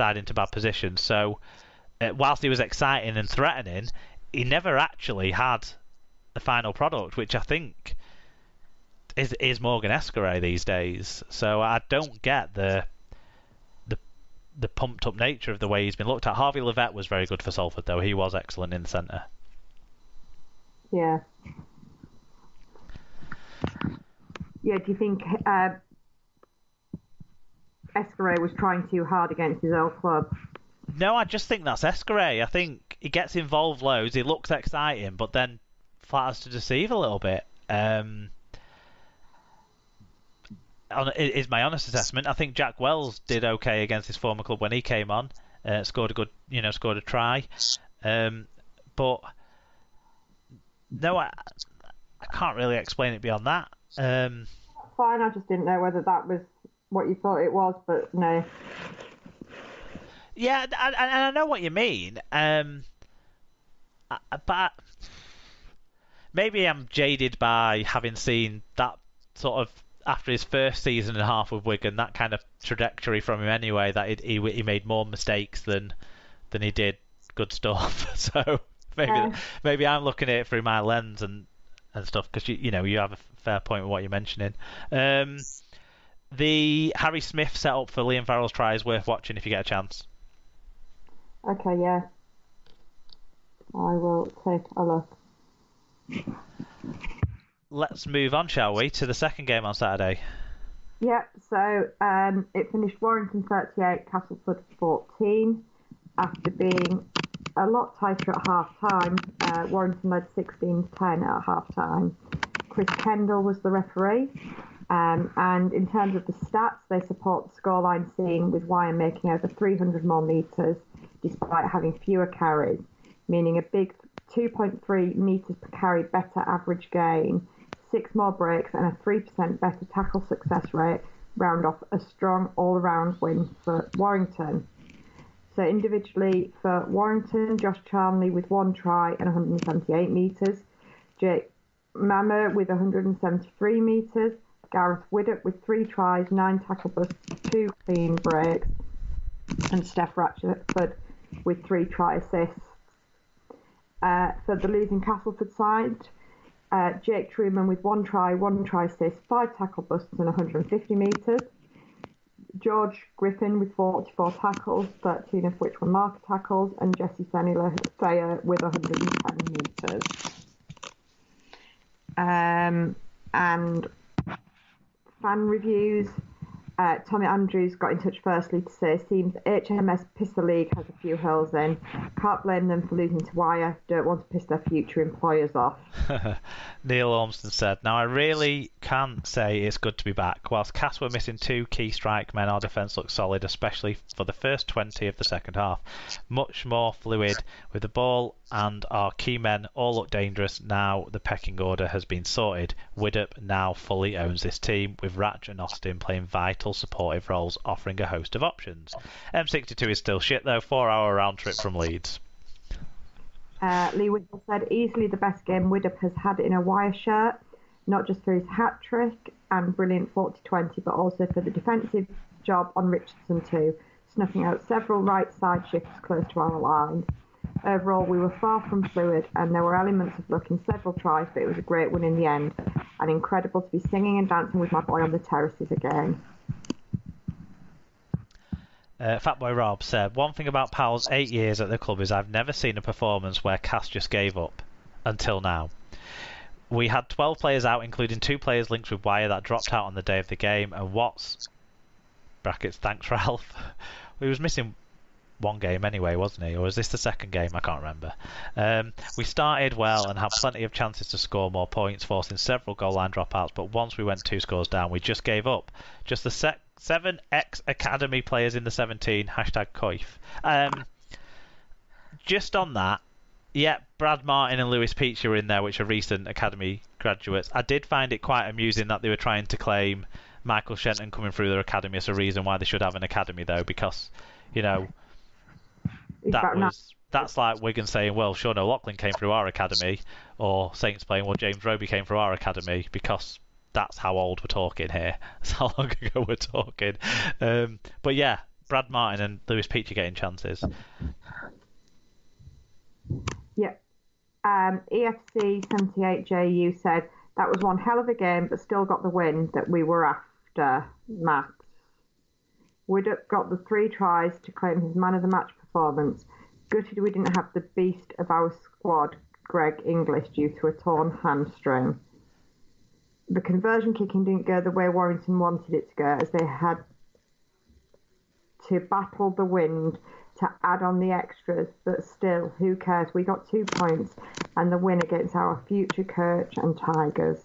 side into bad positions. So whilst he was exciting and threatening, he never actually had the final product, which I think is Morgan Escaray these days. So I don't get the pumped up nature of the way he's been looked at. Harvey Levett was very good for Salford, though. He was excellent in the centre. Yeah. Yeah, do you think Escaray was trying too hard against his old club? No, I just think that's Escaray. I think he gets involved loads, he looks exciting, but then flatters to deceive a little bit. Is my honest assessment. I think Jack Wells did okay against his former club when he came on, scored a try, but no, I can't really explain it beyond that. Fine, I just didn't know whether that was what you thought it was, but no. Yeah, and I know what you mean, but maybe I'm jaded by having seen that sort of, after his first season and a half with Wigan, that kind of trajectory from him anyway, that he made more mistakes than he did good stuff. So maybe I'm looking at it through my lens and stuff, because you have a fair point with what you're mentioning. The Harry Smith setup for Liam Farrell's try is worth watching if you get a chance. Okay, yeah. I will take a look. Let's move on, shall we, to the second game on Saturday. Yeah, so it finished Warrington 38, Castleford 14. After being a lot tighter at half-time, Warrington led 16-10 at half-time. Chris Kendall was the referee. And in terms of the stats, they support the scoreline seen with Wyre making over 300 more metres despite having fewer carries, meaning a big 2.3 metres per carry better average gain, 6 more breaks and a 3% better tackle success rate round off a strong all-round win for Warrington. So individually for Warrington, Josh Charnley with 1 try and 178 metres, Jake Mammer with 173 metres, Gareth Widdop with 3 tries, 9 tackle busts, 2 clean breaks, and Steph Ratchford with 3 try assists. For the losing Castleford side, Jake Truman with 1 try, 1 try assist, 5 tackle busts and 150 metres. George Griffin with 44 tackles, 13 of which were marker tackles, and Jesse Thayer with 110 metres. And fan reviews. Tommy Andrews got in touch firstly to say, seems HMS Pistol League has a few holes in. Can't blame them for losing to Wyre. Don't want to piss their future employers off. Neil Ormston said, now I really can't say it's good to be back. Whilst Cass were missing 2 key strike men, our defence looked solid, especially for the first 20 of the second half. Much more fluid with the ball, and our key men all look dangerous. Now the pecking order has been sorted. Widdop now fully owns this team, with Ratch and Austin playing vital supportive roles, offering a host of options. M62 is still shit though, 4-hour round trip from Leeds. Lee Whittle said, easily the best game Widdop has had in a Wyre shirt, not just for his hat-trick and brilliant 40-20, but also for the defensive job on Richardson too, snuffing out several right side shifts close to our line. Overall, we were far from fluid, and there were elements of luck in several tries, but it was a great win in the end, and incredible to be singing and dancing with my boy on the terraces again. Fatboy Rob said, one thing about Powell's 8 years at the club is I've never seen a performance where Cass just gave up, until now. We had 12 players out, including 2 players linked with Wyre that dropped out on the day of the game, and Watts, brackets, thanks Ralph, he was missing 1 game anyway, wasn't he? Or was this the second game? I can't remember. We started well and had plenty of chances to score more points, forcing several goal line dropouts, but once we went 2 scores down, we just gave up. Just the 7 ex-academy players in the 17, hashtag Coif. Just on that, yeah, Brad Martin and Lewis Peachy were in there, which are recent academy graduates. I did find it quite amusing that they were trying to claim Michael Shenton coming through their academy as a reason why they should have an academy, though, because, you know, that's like Wigan saying, well, Sean O'Loughlin came through our academy, or Saints playing, well, James Roby came through our academy, because that's how old we're talking here. That's how long ago we're talking. But yeah, Brad Martin and Lewis Peachy getting chances. Yeah. EFC 78JU said that was one hell of a game, but still got the win that we were after. Max. Widdop got the 3 tries to claim his man of the match performance. Gutted we didn't have the beast of our squad, Greg English, due to a torn hamstring. The conversion kicking didn't go the way Warrington wanted it to go, as they had to battle the wind to add on the extras, but still, who cares? We got 2 points and the win against our future coach and Tigers.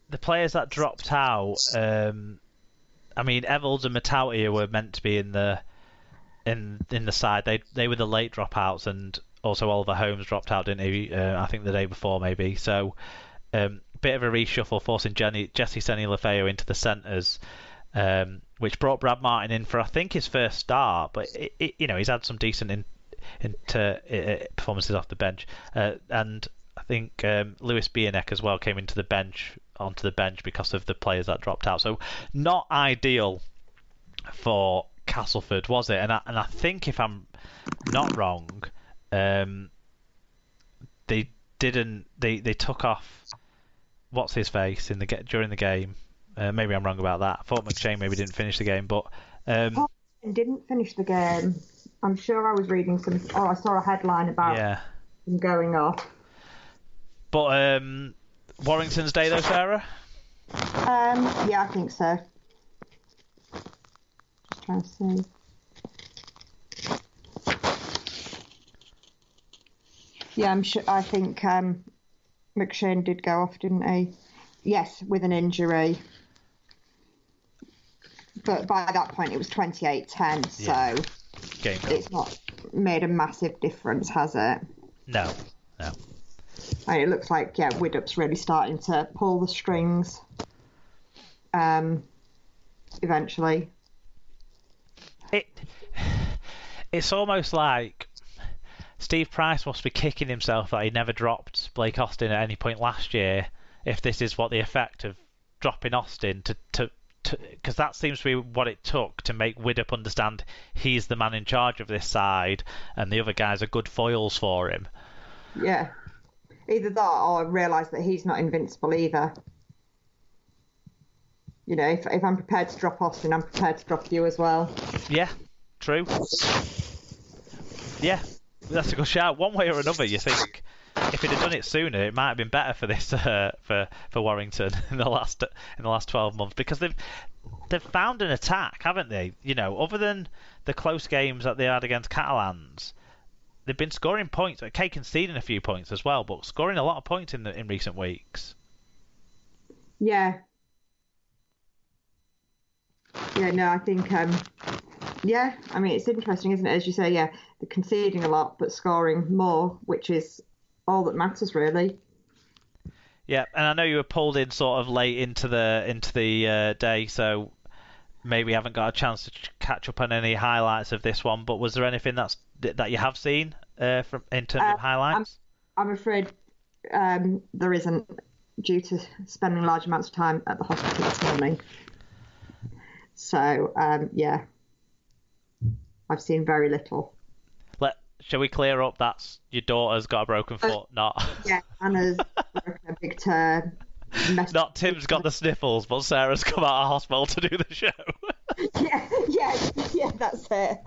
The players that dropped out, I mean, Evans and Matautia were meant to be in the side. They were the late dropouts, and also Oliver Holmes dropped out, didn't he? I think the day before, maybe. So, bit of a reshuffle, forcing Jesse Senni Lefeo into the centres, which brought Brad Martin in for, I think, his first start. But he's had some decent performances off the bench, and I think Lewis Bienek as well came onto the bench because of the players that dropped out. So not ideal for Castleford, was it? And I think, if I'm not wrong, they took off what's his face during the game. Maybe I'm wrong about that. I thought McShane maybe didn't finish the game, but didn't finish the game. I'm sure I was reading I saw a headline about him going off. But Warrington's day though, Sarah? Yeah, I think so. Just trying to see. Yeah, I'm sure. I think McShane did go off, didn't he? Yes, with an injury. But by that point, it was 28-10, so it's not made a massive difference, has it? No. And it looks like, Widdop's really starting to pull the strings eventually. It's almost like Steve Price must be kicking himself that he never dropped Blake Austin at any point last year, if this is what the effect of dropping Austin to because that seems to be what it took to make Widdop understand he's the man in charge of this side and the other guys are good foils for him. Yeah. Either that or realise that he's not invincible either. You know, if I'm prepared to drop Austin, I'm prepared to drop you as well. Yeah, true. Yeah, that's a good shout. One way or another, you think if he'd have done it sooner, it might have been better for this for Warrington in the last 12 months, because they've found an attack, haven't they? You know, other than the close games that they had against Catalans, they've been scoring points. Okay, conceding a few points as well, but scoring a lot of points in recent weeks. Yeah. Yeah, no, I think, I mean, it's interesting, isn't it? As you say, they're conceding a lot, but scoring more, which is all that matters, really. Yeah, and I know you were pulled in sort of late into the day, so maybe haven't got a chance to catch up on any highlights of this one. But was there anything that you have seen in terms of highlights? I'm afraid there isn't, due to spending large amounts of time at the hospital this morning. So I've seen very little. Shall we clear up that's your daughter's got a broken foot, not? Yeah, Anna's broken a big turn. Not Tim's got the sniffles, but Sarah's come out of hospital to do the show. Yeah, that's it.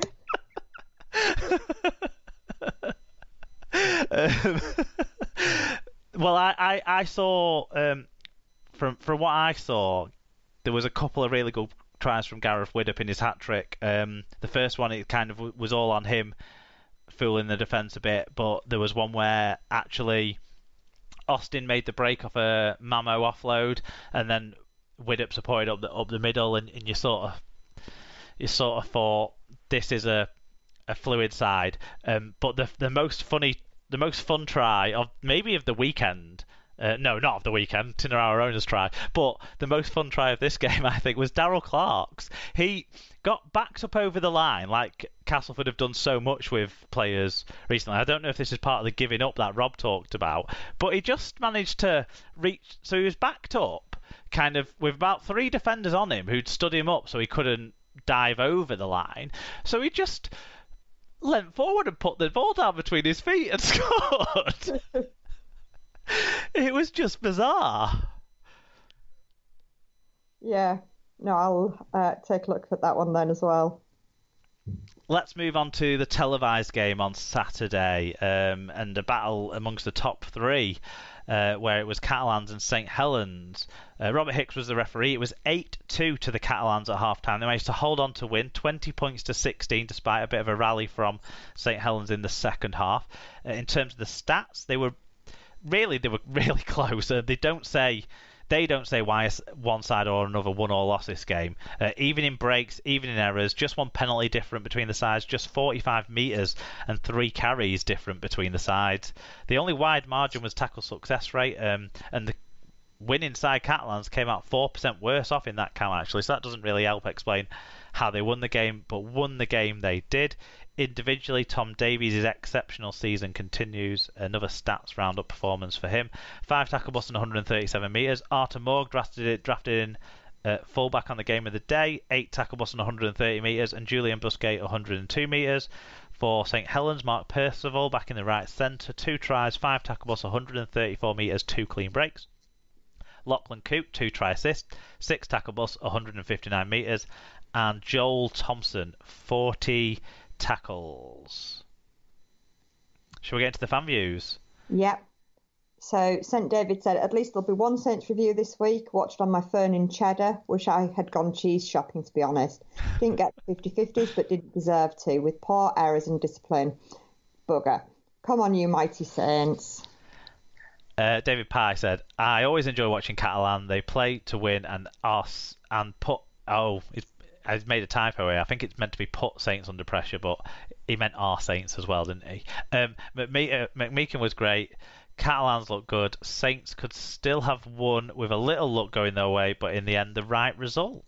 Well, I saw from what I saw, there was a couple of really good tries from Gareth Widdop in his hat trick. The first one, it kind of was all on him, fooling the defence a bit, but there was one where actually Austin made the break off a Mamo offload, and then Widdop supported up the middle, and you sort of thought this is a fluid side. But the most fun try of the weekend. No, not of the weekend. Our owners try, but the most fun try of this game, I think, was Darryl Clark's. He got backed up over the line, like Castleford have done so much with players recently. I don't know if this is part of the giving up that Rob talked about, but he just managed to reach. So he was backed up, kind of with about 3 defenders on him who'd stood him up, so he couldn't dive over the line. So he just leant forward and put the ball down between his feet and scored. It was just bizarre. Yeah. No, I'll take a look at that one then as well. Let's move on to the televised game on Saturday, and a battle amongst the top three, where it was Catalans and St Helens. Robert Hicks was the referee. It was 8-2 to the Catalans at half-time. They managed to hold on to win, 20 points to 16, despite a bit of a rally from St Helens in the second half. In terms of the stats, they were really close. They don't say why one side or another won or lost this game. Even in breaks, even in errors, just one penalty different between the sides, just 45 metres and 3 carries different between the sides. The only wide margin was tackle success rate, and the winning side Catalans came out 4% worse off in that count, actually, so that doesn't really help explain how they won the game, but won the game they did. Individually, Tom Davies' exceptional season continues. Another stats roundup performance for him. 5 tackle busts and 137 metres. Artur Morg drafted in fullback on the game of the day. 8 tackle busts and 130 metres. And Julian Busquet 102 metres. For St Helens, Mark Percival back in the right centre. 2 tries, 5 tackle busts, 134 metres, 2 clean breaks. Lachlan Coote, 2 try assists. 6 tackle busts, 159 metres. And Joel Thompson, 40 tackles. Shall we get into the fan views? Yep. So St David said, at least there'll be one Saints review this week. Watched on my phone in Cheddar. Wish I had gone cheese shopping, to be honest. Didn't get 50-50s, but didn't deserve to, with poor errors and discipline. Bugger. Come on, you mighty Saints. David Pye said, I always enjoy watching Catalan. They play to win I've made a typo here. I think it's meant to be put Saints under pressure, but he meant our Saints as well, didn't he? McMeekin was great. Catalans looked good. Saints could still have won with a little luck going their way, but in the end, the right result.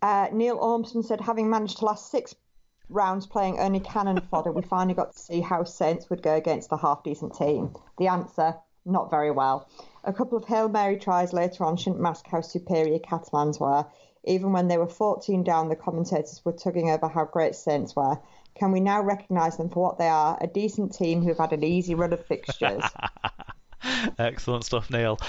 Neil Ormston said, having managed to last 6 rounds playing only cannon fodder, we finally got to see how Saints would go against a half-decent team. The answer, not very well. A couple of Hail Mary tries later on shouldn't mask how superior Catalans were. Even when they were 14 down, the commentators were tugging over how great Saints were. Can we now recognise them for what they are, a decent team who've had an easy run of fixtures? Excellent stuff, Neil.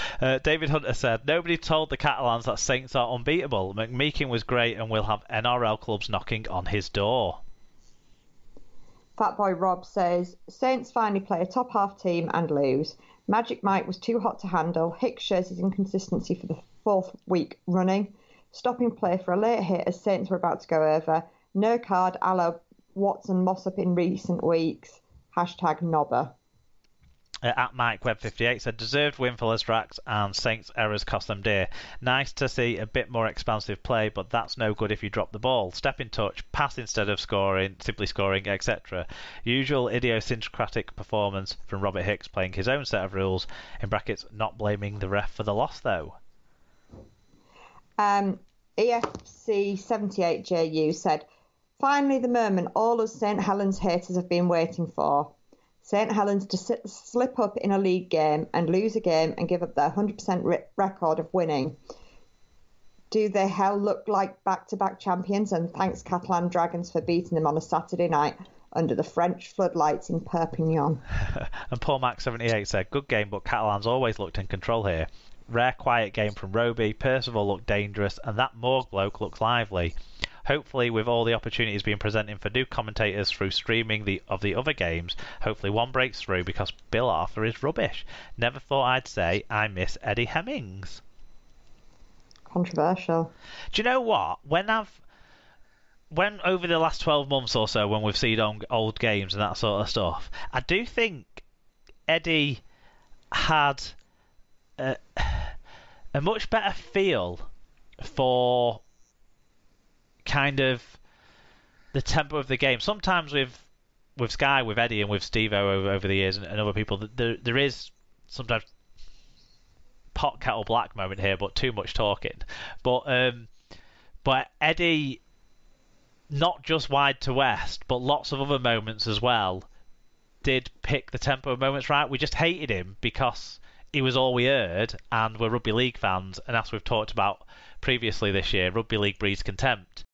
David Hunter said, nobody told the Catalans that Saints are unbeatable. McMeekin was great and will have NRL clubs knocking on his door. Fatboy Rob says, Saints finally play a top half team and lose. Magic Mike was too hot to handle. Hicks shows his inconsistency for the 4th week running. Stopping play for a late hit as Saints were about to go over. No card a la Watson Mossop in recent weeks. #Nobber. At MikeWeb58 said, deserved win for Lestrax and Saints errors cost them dear. Nice to see a bit more expansive play, but that's no good if you drop the ball. Step in touch, pass instead of simply scoring, etc. Usual idiosyncratic performance from Robert Hicks playing his own set of rules, in brackets, not blaming the ref for the loss though. EFC78JU said, finally the moment all us St Helens haters have been waiting for. St Helens to slip up in a league game and lose a game and give up their 100% record of winning. Do they hell look like back-to-back champions? And thanks Catalan Dragons for beating them on a Saturday night under the French floodlights in Perpignan. And Paul Mac78 said, good game, but Catalans always looked in control here. Rare quiet game from Roby. Percival looked dangerous and that Morg bloke looked lively. Hopefully, with all the opportunities being presented for new commentators through streaming of the other games, hopefully one breaks through because Bill Arthur is rubbish. Never thought I'd say I miss Eddie Hemmings. Controversial. Do you know what? When over the last 12 months or so, when we've seen old games and that sort of stuff, I do think Eddie had a much better feel for kind of the tempo of the game. Sometimes with Sky, with Eddie and with Steve over the years and other people, there is sometimes pot kettle black moment here, but too much talking. But Eddie, not just wide to west, but lots of other moments as well, did pick the tempo of moments right. We just hated him because he was all we heard, and we're Rugby League fans, and as we've talked about previously this year, Rugby League breeds contempt.